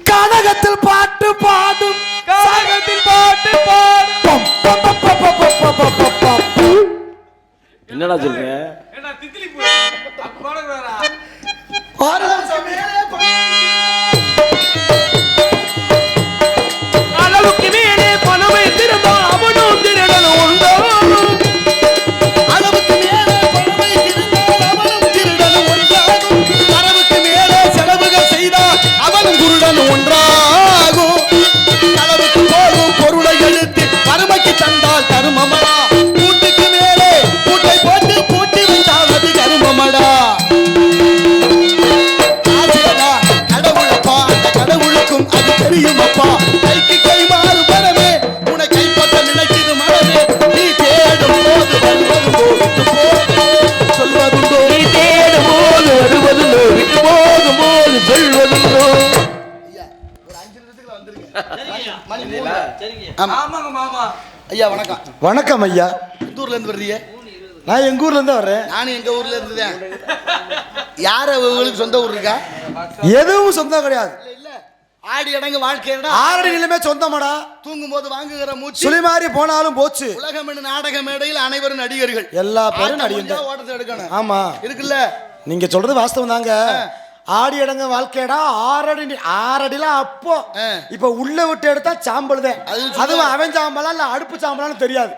கனகத்தில் பாட்டு பாடும் கனகத்தில் பாட்டு பாடும். என்னடா சொல்றீங்க? அளவுக்கு மேலே பணமை திருந்தால் அவனும் திருடனும் உண்டோ? அளவுக்கு மேலே பணமை திருந்தால் அவனும் திருடனும் ஒன்றாகும். அளவுக்கு மேலே செலவுகள் செய்தால் அவனும் குருடனும் ஒன்றாகும். அளவுக்கு போகும் பொருளை எடுத்து வறுமைக்கு தந்தால் தருமமடா. கூட்டுக்கு மேலே கூட்டை போட்டு பூட்டி வைத்தால் அது கருமமடா. கடவுளப்பா, அந்த கடவுளுக்கும் அது தெரியுமப்பா. கைக்கு கை மாறு பணமே உன கைப்பற்ற நினைக்குது மனமே. நீ தேடும் போது வருவதுண்டோ விட்டு போது சொல்வதுண்டோ. நீ தேடும் போது வருவதுண்டோ விட்டு போகும் போது சொல்வதுண்டோ. ஐயா வணக்கம். வணக்கம் ஐயா. எந்த ஊர்ல இருந்து வர்றீங்க? நான் எங்க ஊர்ல இருந்து வர்றேன். நானும் எங்க ஊர்ல இருந்துதான். யார உங்களுக்கு சொந்த ஊர் இருக்கா? எதுவும் சொந்தம் கிடையாது. இல்ல ஆடி அடங்கு வாழ்க்கையடா. ஆறடி நிலமே சொந்தமாடா. தூங்கும் போது வாங்குகிற மூச்சு சுழி மாறி போனாலும் போச்சு. உலகம் என்ன நாடக மேடையில் அனைவரும் நடிகர்கள். எல்லா பேரும் நடிகர்கள். ஓட்டத்தை எடுக்கணும். ஆமா இருக்குல்ல. நீங்க சொல்றது வாஸ்தவம் தாங்க. ஆடி அடங்க வாழ்க்கையடா. ஆறடில அப்போ இப்ப உள்ள விட்டு எடுத்தா சாம்பல் தான். அதுவும் அவன் சாம்பலா இல்ல அடுப்பு சாம்பலான்னு தெரியாது.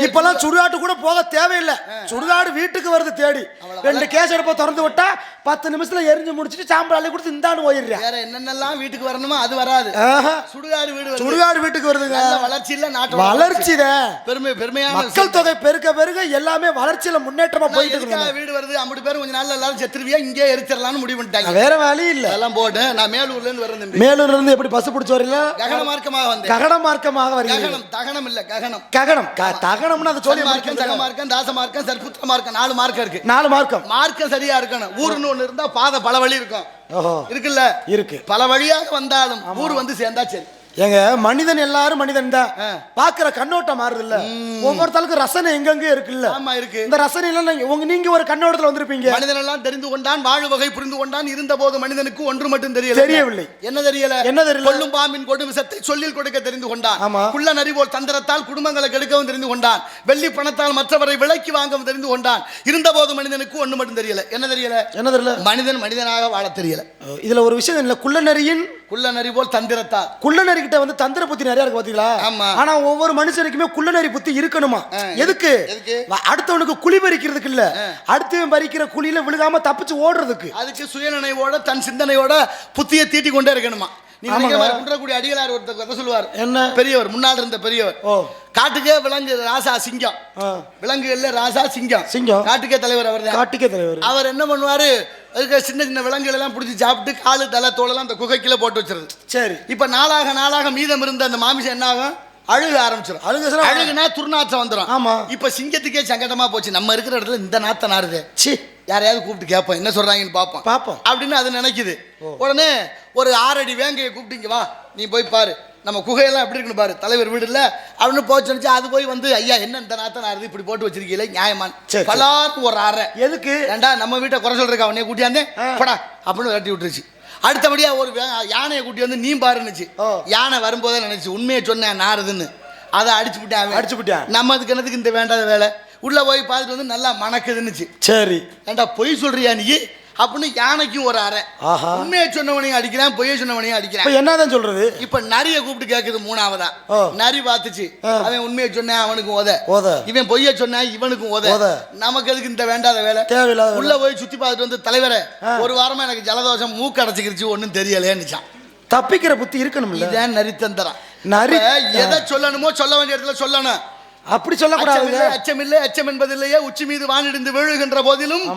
இப்பெல்லாம் சுடுகாட்டு கூட போக தேவையில்லை. சுடுகாடு வீட்டுக்கு வருது தேடி. 2 கேஸ் எடுப்ப திறந்து விட்டா 10 நிமிஷத்துல எரிஞ்சு முடிச்சிட்டு சாம்பல் அள்ளி கொடுத்து இந்தான்னு போயிடுறேன். வேற என்னென்னலாம் வீட்டுக்கு வரணுமோ அது வராது. சுடுகாடு வீடு வருது. சுடுகாடு வீட்டுக்கு வருதுங்க. வளர்ச்சி இல்ல நாட்டு வளர்ச்சி தான். பெருமையான மக்கள் தொகை பெருக்க பெருக எல்லாமே வளர்ச்சியில முன்னேற்றமா போயிட்டு இருக்கு. வீடு வருது. 50 பேர் கொஞ்ச நாள்ல எல்லாரும் செத்துருவியா இங்கே எரிச்சிடலாம்னு முடிவு பண்ணிட்டாங்க. வேற வழி இல்ல. அதெல்லாம் போட்டு நான் மேலூர்ல இருந்து வரேன் தம்பி. மேலூர்ல இருந்து எப்படி பஸ் பிடிச்சு வரீங்க? ககன மார்க்கமாக வந்தேன். ககன மார்க்கமாக வரீங்க. தகனம் இல்ல ககனம். ககனம் தகனம்னா அது சொல்லி மார்க்கம், தக மார்க்கம், தாச மார்க்கம், சர்புத்திர மார்க்கம் 4 மார்க்கம் இருக்கு. 4 மார்க்கம். மார்க்கம் சரியா இருக்கணும். ஊருன்னு ஒண்ணு இருந்தா பாதை பல வழி இருக்கும். இருக்குல்ல? இருக்கு. பல வழியாக வந்தாலும் ஊர் வந்து சேர்ந்தா சரி. எங்க மனிதன் எல்லாரும் மனிதன் தான். பாக்குற கண்ணோட்டம் மாறுது இல்ல. ஒவ்வொருத்தருக்கு ரசனை எங்கெங்க இருக்குல்ல. ஆமா இருக்கு. இந்த ரசனையில நீங்க ஒரு கண்ணோட்டத்துல வந்திருப்பீங்க. மனிதன் எல்லாம் தெரிந்து கொண்டான், வாழு வகை புரிந்து கொண்டான். இருந்த போது மனிதனுக்கு ஒன்று மட்டும் தெரியவில்லை. என்ன தெரியல? கொல்லும் பாம்பின் கொடு விஷத்தை சொல்லில் கொடுக்க தெரிந்து கொண்டான். குள்ள நரிபோல் தந்திரத்தால் குடும்பங்களை கெடுக்கவும் தெரிந்து கொண்டான். வெள்ளி பணத்தால் மற்றவரை விலைக்கு வாங்கவும் தெரிந்து கொண்டான். இருந்த போது மனிதனுக்கு ஒன்று மட்டும் தெரியல. என்ன தெரியல? மனிதன் மனிதனாக வாழ தெரியல. இதுல ஒரு விஷயம் இல்ல. குள்ள நரி போல் தந்திரத்தால். குள்ள நரி கிட்ட வந்து தந்திர புத்தி நிறைய இருக்கு பாத்தீங்களா? ஆனா ஒவ்வொரு மனுஷனுக்குமே குள்ள நரி புத்தி இருக்கணுமா? எதுக்கு? அடுத்தவனுக்கு குழி பறிக்கிறதுக்கு இல்ல, அடுத்தவன் பறிக்கிற குழியில விழுகாம தப்பிச்சு ஓடுறதுக்கு. அதுக்கு சுயநினைவோட தன் சிந்தனையோட புத்தியை தீட்டி கொண்டே இருக்கணுமா? குன்றக்குடி அடிகளார் ஒருத்தர் கதை சொல்லுவார். என்ன? பெரியவர், முன்னாள் இருந்த பெரியவர். காட்டுக்கே விலங்கு ராசா சிங்கம். விலங்குகள்ல ராசா சிங்கம். காட்டுக்கே தலைவர் அவர் தான். காட்டுக்கே தலைவர். அவர் என்ன பண்ணுவாரு? அதுக்கு சின்ன சின்ன விலங்குகள் எல்லாம் பிடிச்சி சாப்பிட்டு காலு தலை தோலெல்லாம் அந்த குகைக்குள்ள போட்டு வச்சிருது. சரி. இப்ப நாளாக மீதம் இருந்த அந்த மாமிசம் என்ன ஆகும்? அழுக ஆரம்பிச்சிடும். அழுகுனா துர்நாற்றம் வந்துடும். ஆமா. இப்ப சிங்கத்துக்கே சங்கடமா போச்சு. நம்ம இருக்கிற இடத்துல இந்த நாத்த நாருது. சி, யாரையாவது கூப்பிட்டு கேட்போம் என்ன சொல்றாங்கன்னு பாப்போம் அப்படின்னு அது நினைக்குது. உடனே ஒரு 6 அடி வேங்கையை கூப்பிட்டீங்க வா நீ போய் பாரு நம்ம குகையெல்லாம் எப்படி இருக்குன்னு பாரு, தலைவர் வீடு இல்ல அப்படின்னு போச்சு. அது போய் வந்து ஐயா என்ன இந்த நாத்த நாருது இப்படி போட்டு வச்சிருக்கீங்களே நியாயமான் பலாத்து ஒரு அறை எதுக்கு ஏண்டா நம்ம வீட்டை குறை சொல்றக்கா அவனைய கூட்டியாந்தே போடா அப்படின்னு விரட்டி விட்டுருச்சு. அடுத்தபடியா ஒரு யானையை கூட்டி வந்து நீ பாருன்னுச்சு. யானை வரும்போதே நினைச்சு உண்மையை சொன்னேன் நாருதுன்னு. அதை அடிச்சுவிட்டான். நம்ம அதுக்கு என்னதுக்கு இந்த வேண்டாத வேலை. உள்ள போய் பார்த்துட்டு வந்து நல்லா மணக்குதுன்னுச்சு. சரி ஏண்டா பொய் சொல்றியா நீ அப்படின்னு யானைக்கும் ஒரு அறை. உண்மையை சொன்னவனையும் அடிக்கிறான், பொய்யை சொன்னவனையும் அடிக்கிறான். என்னதான் சொல்றது? இப்ப நரிய கூப்பிட்டு கேக்குது 3ஆவதா. நரி பார்த்துச்சு. அவன் உண்மையை சொன்ன அவனுக்கும் ஓத, இவன் பொய்ய சொன்ன இவனுக்கும் ஓத. நமக்கு எதுக்கு இந்த வேண்டாத வேலை? உள்ள போய் சுத்தி பார்த்துட்டு வந்து தலைவரை ஒரு வாரமா எனக்கு ஜலதோஷம் மூக்கு அடைச்சிக்கிருச்சு ஒன்னும் தெரியலையான்னுச்சான். தப்பிக்கிற புத்தி இருக்கணும். இதான் நரித்தந்திரம். நரி எதை சொல்லணுமோ சொல்ல வேண்டிய இடத்துல சொல்லணும். அப்படி சொல்லக்கூடாது. அச்சம் என்பதில்லையே உச்சி மீது வானிடிந்து விழுகின்ற போதிலும்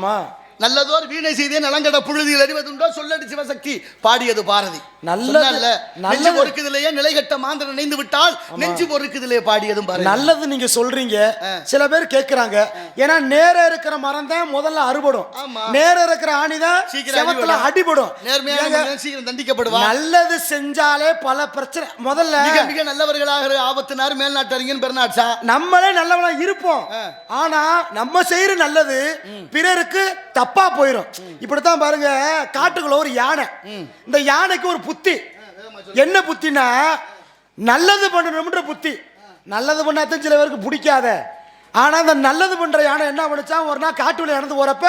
நல்லதோர் வீணை செய்தே நலங்கட புழுதியில் அறிவதுண்டோ சொல்லடி சிவசக்தி பாடியது பாரதி. நல்ல பொறுக்குதிலேயே நிலைகட்ட மாந்திர நினைந்து விட்டால் நெஞ்சு பொறுக்குதிலே பாடியதும் பாரதி. நல்லது நீங்க சொல்றீங்க. சில பேர் கேட்கிறாங்க ஏன்னா நேர இருக்கிற மரம் தான் முதல்ல அறுபடும், நேர இருக்கிற ஆணிதான் சீக்கிரம் அடிபடும், நேர்மையாக சீக்கிரம் தண்டிக்கப்படுவா. நல்லது செஞ்சாலே பல பிரச்சனை. முதல்ல மிக நல்லவர்களாக ஆபத்தினார் மேல்நாட்டறிஞன் பெருநாட்சா நம்மளே நல்லவனா இருப்போம். ஆனா நம்ம செய்யற நல்லது பிறருக்கு தப்பா போயிடும். இப்படித்தான் பாருங்க, காட்டுக்குள்ள ஒரு யானை. இந்த யானைக்கு ஒரு புத்தி. என்ன புத்தினா, நல்லது பண்ணணும்ன்ற புத்தி. நல்லது பண்ணாதான் சில பேருக்கு பிடிக்காத. ஆனா அந்த நல்லது பண்ற யானை என்ன பண்ணுச்சா, ஒரு நாள் காட்டுல இறந்து போறப்ப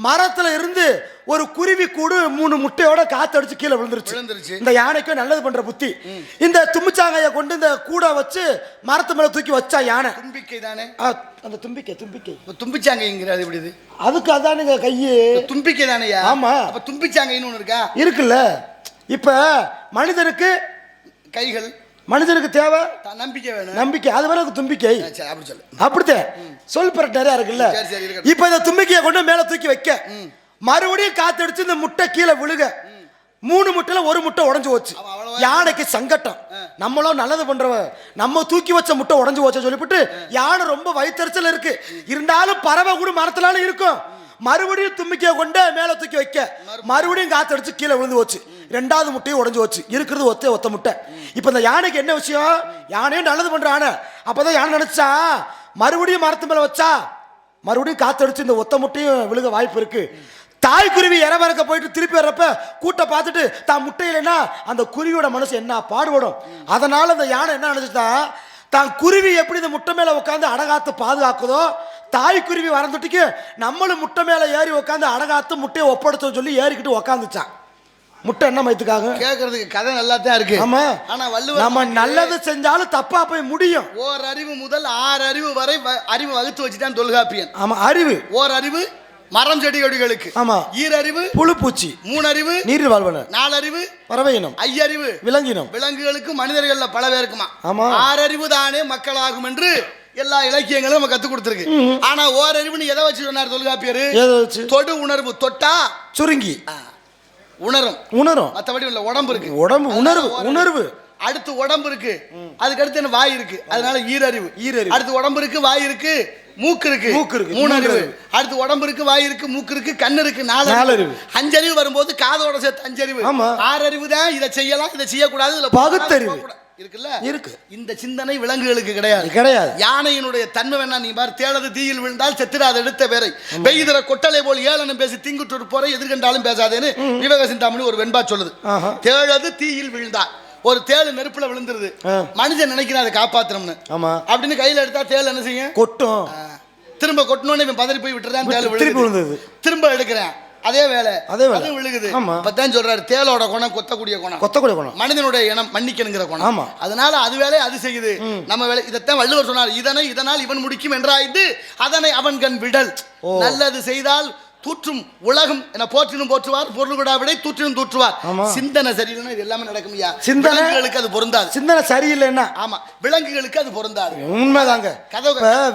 மரத்துல இருந்து ஒரு குருவி கூடு 3 முட்டையோட காத்தடிச்சு கீழே விழுந்துருச்சு. இந்த யானைக்கு நல்லது பண்ற புத்தி. இந்த தும்பிச்சாங்கைய கொண்டு இந்த கூட வச்சு மரத்து மேல தூக்கி வச்சா யானை. தும்பிக்கை தானே அந்த தும்பிக்கை தும்பிச்சாங்கைங்கிறது எப்படி? அதுக்கு அதானுங்க கையே தும்பிக்கை தானேயா? ஆமா. அப்ப தும்பிச்சாங்கைன்னு ஒண்ணு இருக்கா? இருக்குல்ல. இப்ப மனிதனுக்கு கைகள், மனிதனுக்கு தேவை நம்பிக்கை வேணும். நம்பிக்கை, அது வேற தும்பிக்கை. அப்படி சொல்லு. அப்படித்தான் சொல் பெற நிறையா இருக்குல்ல. இப்ப இந்த தும்பிக்கையை கொண்டு மேல தூக்கி வைக்க மறுபடியும் காத்தடிச்சு இந்த முட்டை கீழே விழுக 3 முட்டையில 1 முட்டை உடஞ்சு போச்சு. யானைக்கு சங்கட்டம். நம்மளும் நல்லது பண்றவ, நம்ம தூக்கி வச்ச முட்டை உடஞ்சு போச்சு சொல்லிவிட்டு யானை ரொம்ப வயிற்றுச்சல் இருக்கு. இருந்தாலும் பறவை கூட மரத்துலாலும் இருக்கும். மறுபடியும் தும்பிக்கையை கொண்டு மேல தூக்கி வைக்க மறுபடியும் காத்தடிச்சு கீழே விழுந்து போச்சு. 2வது முட்டையும் உடஞ்சு போச்சு. இருக்கிறது ஒத்த முட்டை. இப்ப இந்த யானைக்கு என்ன விஷயம், யானையும் நல்லது பண்ற யானை. அப்பதான் யானை நினைச்சா மறுபடியும் மரத்து மேல வச்சா மறுபடியும் காத்தடிச்சு இந்த ஒத்த முட்டையும் விழுக வாய்ப்பு இருக்கு. தாய்க்குருவி இறவரக்க போயிட்டு திருப்பி வர்றப்ப கூட்ட பார்த்துட்டு தான் முட்டையிலன்னா அந்த குருவியோட மனசு என்ன பாடுபடும். அதனால அந்த யானை என்ன நினைச்சுட்டா, தான் குருவி எப்படி இந்த முட்டை மேல உட்காந்து அடகாத்து பாதுகாக்குதோ, தாய்க்குருவி வரந்துட்டுக்கு நம்மளும் முட்டை மேல ஏறி உட்காந்து அடகாத்து முட்டையை ஒப்படைச்சோம் சொல்லி ஏறிக்கிட்டு உக்காந்துச்சான். முட்டை என்ன மயத்துக்காக கேட்கறதுக்கு கதை நல்லா தான் இருக்கு. ஆமா. ஆனா வள்ளுவர் நம்ம நல்லது செஞ்சாலும் தப்பா போய் முடியும். ஓர் அறிவு முதல் 6 அறிவு வரை அறிவு வகுத்து வச்சுட்டான் தொல்காப்பியன். ஆமா. அறிவு ஓர் அறிவு மரம் செடி கொடிகளுக்கு. ஆமா. ஈரறிவு புழு பூச்சி. 3 அறிவு நீரில் வாழ்வன. 4 அறிவு பறவை இனம். 5 அறிவு விலங்கினம். விலங்குகளுக்கு மனிதர்கள்ல பல பேருக்குமா. ஆமா. 6 அறிவு தானே மக்களாகும் என்று எல்லா இலக்கியங்களும் நம்ம கத்து கொடுத்துருக்கு. ஆனா ஓரறிவுன்னு எதை வச்சு சொன்னார் தொல்காப்பியர்? தொடு உணர்வு. தொட்டா சுருங்கி உணரும். மற்றபடி உள்ள உடம்பு இருக்கு. உணர்வு. அடுத்து உடம்பு இருக்கு, அதுக்கு அடுத்து என்ன வாய் இருக்கு. அதனால ஈரறிவு. அடுத்து உடம்பு இருக்கு, வாய் இருக்கு, மூக்கு இருக்கு. 3 அறிவு. அடுத்து உடம்பு இருக்கு, வாய் இருக்கு, மூக்கு இருக்கு, கண்ணு இருக்கு, 4 அறிவு. 5 அறிவு வரும்போது காதோட சேர்த்து 5 அறிவு. 6 அறிவு தான் இதை செய்யலாம் இதை செய்யக்கூடாது. இதுல பகுத்தறிவு இருக்குல்ல. இருக்கு. இந்த சிந்தனை விலங்குகளுக்கு கிடையாது. யானையினுடைய தன்மை வேணா நீ பாரு. தேளது தீயில் விழுந்தால் செத்துறாது எடுத்த வேரை பெய்திர கொட்டலை போல் ஏளனம் பேசி திங்குட்டு போற எதிர்கண்டாலும் பேசாதேன்னு விவேக சிந்தாமணி ஒரு வெண்பா சொல்லுது. தேளது தீயில் விழுந்தா ஒரு தேளு நெருப்புல விழுந்துருது. மனுஷன் நினைக்கிறான் அதை காப்பாத்தணும்னு. அப்படின்னு கையில எடுத்தா தேள் என்ன செய்யும்? கொட்டும். திரும்ப கொட்டணும்னு இவன் பதறி போய் விட்டுறான். தேள் விழுந்தது. திரும்ப எடுக்கிறேன், அதே வேலை அது விழுகுது. அப்பதான் சொல்றாரு தேளோட குணம் கொத்தக்கூடிய குணம், மனிதனுடைய இனம் மன்னிக்கணுங்கிற குணம். அதனால அது வேலை அது செய்யுது, நம்ம வேலை. இதைத்தான் வள்ளுவர் சொன்னார், இதனால் இவன் முடிக்கும் என்றாய்ந்து அதனை அவன் கண் விடல். நல்லது செய்தால் தூற்றும் உலகம் என போற்றினும் போற்றுவார், பொருள்கூடா விடை தூற்றினும் தூற்றுவார். சிந்தனை சரியில்லைன்னா இது எல்லாமே நடக்கும். சிந்தனைகளுக்கு அது பொருந்தாது. சிந்தனை சரியில்லைன்னா ஆமா விலங்குகளுக்கு அது பொருந்தாது. உண்மைதாங்க.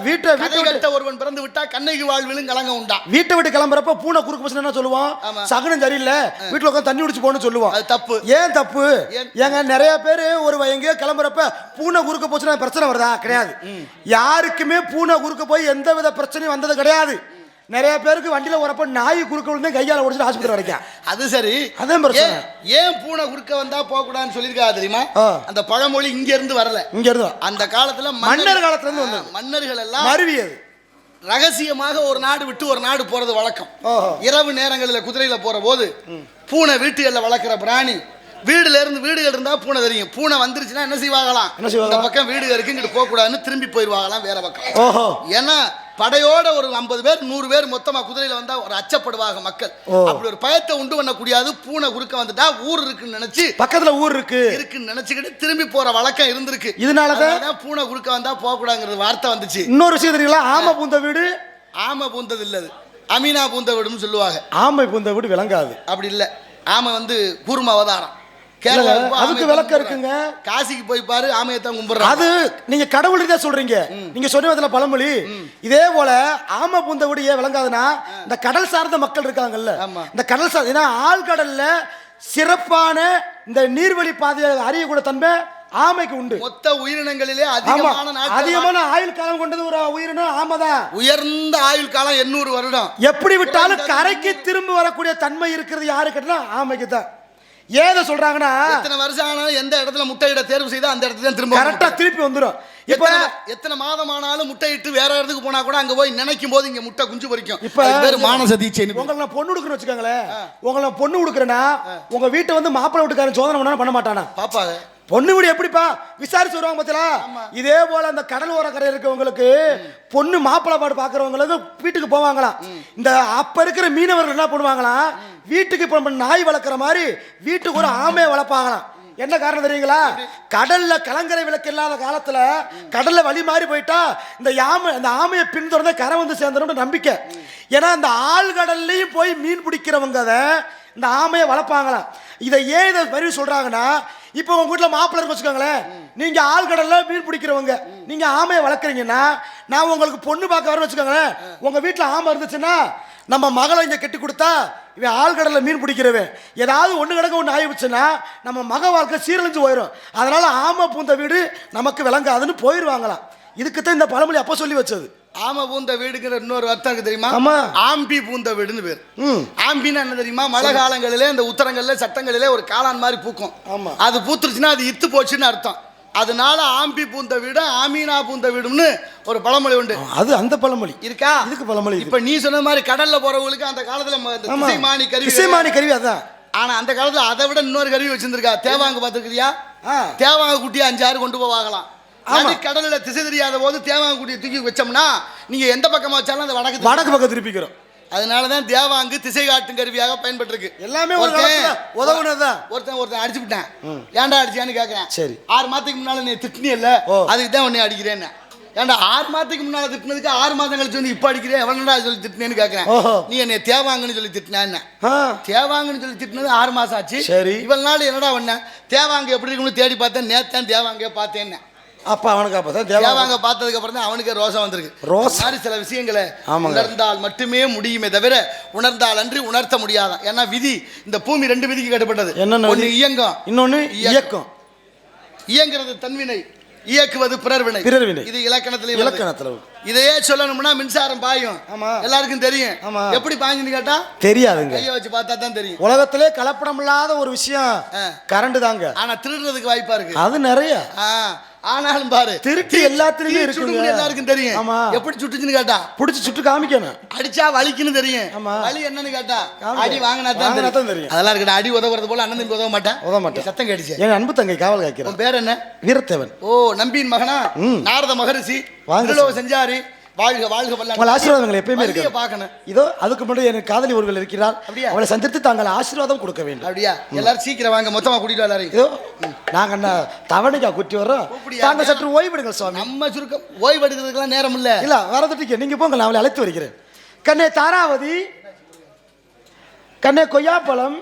வீட்டை கட்ட ஒருவன் பிறந்து விட்டா கண்ணைக்கு வாழ்விலும் கலங்க உண்டா. வீட்டை விட்டு கிளம்புறப்ப பூனை குறுக்கு போச்சு என்ன சொல்லுவான்? சகுனம் சரியில்லை, வீட்டுல உட்காந்து தண்ணி குடிச்சு போன்னு சொல்லுவான். அது தப்பு. ஏன் தப்பு? ஏங்க நிறைய பேரு ஒரு எங்கேயோ கிளம்புறப்ப பூனை குறுக்க போச்சுன்னா பிரச்சனை வருதா? கிடையாது. யாருக்குமே பூனை குறுக்க போய் எந்த வித பிரச்சனையும் வந்தது கிடையாது. நிறைய பேருக்கு வண்டியில வரப்ப நாய் குறுக்க விழுந்து கையால உடைச்சு ஆஸ்பத்திரி வரைக்கும். அது சரி, அதான் பிரச்சனை. ஏன் பூனை குறுக்க வந்தா போக கூடாதுன்னு சொல்லிருக்கா தெரியுமா? அந்த பழமொழி இங்க இருந்து வரல. இங்க இருந்து அந்த காலத்துல மன்னர் காலத்துல இருந்து வந்தது. மன்னர்கள் எல்லாம் மருவியது. ரகசியமாக ஒரு நாடு விட்டு ஒரு நாடு போறது வழக்கம். இரவு நேரங்களில் குதிரையில போற போது பூனை வீட்டுகள்ல வளர்க்கிற பிராணி. வீடுகள் இருந்தா பூனை தெரியும். பூனை வந்துருச்சுன்னா என்ன செய்வாங்களாம்? இந்த பக்கம் வீடு இருக்கு இங்கிட்டு போக கூடாதுன்னு திரும்பி போயிருவாங்களாம் வேற பக்கம். ஏன்னா படையோட ஒரு 50 பேர் 100 பேர் மொத்தமா குதிரையில வந்தா ஒரு அச்சப்படுவாங்க மக்கள். அப்படி ஒரு பயத்தை உண்டு பண்ணக்கூடாது. பூனை குறுக்க வந்துட்டா ஊர் இருக்குன்னு நினைச்சு பக்கத்துல ஊர் இருக்குன்னு நினைச்சுக்கிட்டு திரும்பி போற வழக்கம் இருந்திருக்கு. இதனாலதான் பூனை குறுக்க வந்தா போக கூடாதுங்கிற வார்த்தை வந்துச்சு. இன்னொரு விஷயம் தெரியுங்களா? ஆமை பூந்த வீடு ஆமை பூந்தது இல்லது, அமீனா பூந்த வீடுன்னு சொல்லுவாங்க. ஆமை பூந்த வீடு விளங்காது. அப்படி இல்ல, ஆமை கூர்ம அவதாரம். அதுக்கு விளக்கம் இருக்குங்க. காசிக்கு போய் பாரு, ஆமையத்தான் கும்பிடுறாங்க. அது நீங்க கடவுள் தான் சொல்றீங்க. நீங்க சொன்னதுல பழமொழி. இதே போல ஆமை பூந்த வீடு ஏன் விளங்காதுன்னா, இந்த கடல் சார்ந்த மக்கள் இருக்காங்கல்ல, இந்த கடல் சார்ந்த ஏன்னா ஆழ்கடல்ல சிறப்பான இந்த நீர்வழி பாதையை அறியக்கூட தன்மை ஆமைக்கு உண்டு. மொத்த உயிரினங்களிலே அதிகமான ஆயுள் காலம் கொண்டது ஒரு உயிரினம் ஆமைதான். உயர்ந்த ஆயுள் காலம் 800 வருடம். எப்படி விட்டாலும் கரைக்கு திரும்ப வரக்கூடிய தன்மை இருக்கிறது யாரு கேட்டா ஆமைக்கு தான். ஏத சொல்றாங்கன்னா எத்தனை வருஷம் ஆனாலும் எந்த இடத்துல முட்டையிட தேர்வு செய்தா அந்த இடத்துல திரும்ப கரெக்டா திருப்பி வந்துரும். இப்ப எத்தனை மாதம் ஆனாலும் முட்டையிட்டு வேற இடத்துக்கு போனா கூட அங்க போய் நினைக்கும் போது இங்க முட்டை குஞ்சு பொரிக்கும். இப்ப பேரு மானச தீட்சை. உங்களுக்கு நான் பொண்ணு கொடுக்குறேன்னு வச்சுக்கோங்களேன், உங்களை பொண்ணு கொடுக்குறேன்னா உங்க வீட்டை வந்து மாப்பிள்ளை வீட்டுக்காரன் சோதனை பண்ணா பண்ண மாட்டானா? பாப்பாங்க பொண்ணு வீடு எப்படிப்பா விசாரிச்சு வருவாங்க பார்த்தீங்களா? இதே போல அந்த கடல் ஓரக்கரை இருக்கவங்களுக்கு பொண்ணு மாப்பிள்ளை பாடு பாக்குறவங்களுக்கு வீட்டுக்கு போவாங்களாம். இந்த அப்ப இருக்கிற மீனவர்கள் என்ன பண்ணுவாங்களாம், வீட்டுக்கு இப்ப நாய் வளர்க்குற மாதிரி வீட்டுக்கு ஒரு ஆமையை வளர்ப்பாங்களாம். என்ன காரணம் தெரியுங்களா? கடல்ல கலங்கரை விளக்கு இல்லாத காலத்துல கடல்ல வழி மாறி போயிட்டா இந்த ஆமையை பின்தொடர்ந்து கரை வந்து சேர்ந்தோம்னு நம்பிக்கை. ஏன்னா இந்த ஆழ்கடல்லையும் போய் மீன் பிடிக்கிறவங்க இந்த ஆமையை வளர்ப்பாங்களாம். இதை ஏன் இதை வரி சொல்றாங்கன்னா, இப்போ உங்க வீட்டில் மாப்பிள்ளை இருக்கு வச்சுக்கோங்களேன், நீங்க ஆழ்கடல்ல மீன் பிடிக்கிறவங்க, நீங்க ஆமையை வளர்க்குறீங்கன்னா நான் உங்களுக்கு பொண்ணு பார்க்க வரேன்னு வச்சுக்கோங்களேன், உங்க வீட்டில் ஆமை இருந்துச்சுன்னா நம்ம மகளை இங்கே கட்டி கொடுத்தா இவன் ஆழ்கடலில் மீன் பிடிக்கிறவன் ஏதாவது ஒன்று கிடக்க ஒன்று ஆயிடுச்சுன்னா நம்ம மக வாழ்க்கை சீரழிஞ்சு போயிடும். அதனால ஆமை பூந்த வீடு நமக்கு விளங்காதுன்னு போயிடுவாங்களாம். இதுக்குத்தான் இந்த பழமொழி அப்போ சொல்லி வச்சது. ஆமை பூந்த வீடுங்கிற இன்னொரு அர்த்தம் இருக்கு தெரியுமா? ஆம்பி பூந்த வீடுன்னு பேர். ஆம்பின்னா என்ன தெரியுமா? மழை காலங்களிலே இந்த உத்தரங்கள்ல சட்டங்களிலே ஒரு காளான் மாதிரி பூக்கும். அது பூத்துருச்சுன்னா அது இத்து போச்சுன்னு அர்த்தம். அதனால ஆம்பி பூந்த வீடு ஆமீனா பூந்த வீடுன்னு ஒரு பழமொழி உண்டு. அது அந்த பழமொழி இருக்கா? இதுக்கு பழமொழி. இப்ப நீ சொன்ன மாதிரி கடல்ல போறவங்களுக்கு அந்த காலத்துல திசைமானி கருவி அதான். ஆனா அந்த காலத்துல அதை விட இன்னொரு கருவி வச்சிருந்திருக்கா. தேவாங்க பாத்துக்கிறியா? தேவாங்க குட்டியை 5-6 கொண்டு போவாங்களாம். கடல்ல திசை தெரியாத போது தேவாங்க குட்டியை தூக்கி வச்சோம்னா நீங்க எந்த பக்கமா வச்சாலும் அந்த வடக்கு பக்கம் திருப்பிக்கிறோம். அதனாலதான் தேவாங்கு திசை காட்டும் கருவியாக பயன்பட்டு எல்லாமே உதவுனதுதான். ஒருத்தன் அடிச்சு விட்டேன், ஏன்டா அடிச்சான்னு கேட்கிறேன். சரி, 6 மாதத்துக்கு முன்னால நீ திட்டினி இல்ல, அதுக்கு தான் உன்னை அடிக்கிறேன்னு. ஏன்டா 6 மாதத்துக்கு முன்னால திட்டினதுக்கு 6 மாதம் கழிச்சு வந்து இப்ப அடிக்கிறேன் எவனடா சொல்லி திட்டினேன்னு கேட்கிறேன். நீ என்னை தேவாங்கன்னு சொல்லி திட்டினா என்ன? தேவாங்கன்னு சொல்லி திட்டினது 6 மாசம் ஆச்சு. சரி, இவ்வளவு நாள் என்னடா பண்ண? தேவாங்க எப்படி இருக்குன்னு தேடி பார்த்தேன், நேத்தான் தேவாங்க பார்த்தேன்னு. அப்ப அவனுக்கு அப்பதான் தேவாங்க பார்த்ததுக்கு அப்புறம் தான் அவனுக்கு ரோசம் வந்திருக்கு. ரோசம் சில விஷயங்களை உணர்ந்தால் மட்டுமே முடியுமே தவிர உணர்ந்தால் அன்றி உணர்த்த முடியாதான். ஏன்னா விதி, இந்த பூமி 2 விதிக்கு கட்டுப்பட்டது. ஒன்னு இயங்கம், இன்னொன்னு இயக்கம். இயங்கிறது தன்வினை, இயக்குவது பிறர்வினை. இது இலக்கணத்துல. இதையே சொல்லணும்னா மின்சாரம் பாயும், எல்லாருக்கும் தெரியும். எப்படி பாயுன்னு கேட்டா தெரியாதுங்க, கைய வச்சு பார்த்தா தான் தெரியும். உலகத்திலே கலப்படம் இல்லாத ஒரு விஷயம் கரண்ட் தாங்க. ஆனா திருடுறதுக்கு வாய்ப்பா இருக்கு, அது நிறைய. ஆனாலும் பாரு திருட்டு எல்லாத்துலயும் இருக்கு, எல்லாருக்கும் தெரியும். எப்படி சுட்டுச்சுன்னு கேட்டா புடிச்சு சுட்டு காமிக்கணும், அடிச்சா வலிக்குன்னு தெரியும். வலி என்னன்னு கேட்டா அடி வாங்கினா தான் தெரியும். அதெல்லாம் இருக்கு. அடி உதவுறது போல அண்ணன் உதவ மாட்டேன். சத்தம் கேட்டுச்சு. எங்க அன்பு தங்கை காவல் காக்கிறேன். பேர் என்ன? வீரத்தேவன். ஓ, நம்பியின் மகனா? நாரத மகரிஷி செஞ்சாரு. வாழ்க வாழ்க வல்லாமல் ஆசீர்வாதங்கள் எப்பயுமே இருக்கு. பார்க்கணும். இதோ அதுக்கு முன்னாடி எனக்கு காதலி ஒருவர் இருக்கிறார், அவளை சந்தித்து தாங்கள் ஆசீர்வாதம் கொடுக்க வேண்டும். அப்படியா? எல்லாரும் சீக்கிரம் வாங்க, மொத்தமா கூட்டிட்டு எல்லாரும். இதோ நாங்க என்ன தவணைக்கா கூட்டி வர்றோம், தாங்க சற்று ஓய்வெடுங்க சுவாமி. நம்ம சுருக்கம் ஓய்வெடுக்கிறதுக்கெல்லாம் நேரம் இல்ல வரதுக்கு நீங்க போங்க, நான் அவளை அழைத்து வருகிறேன். கண்ணே தாராவதி, கண்ணே கொய்யாப்பழம்,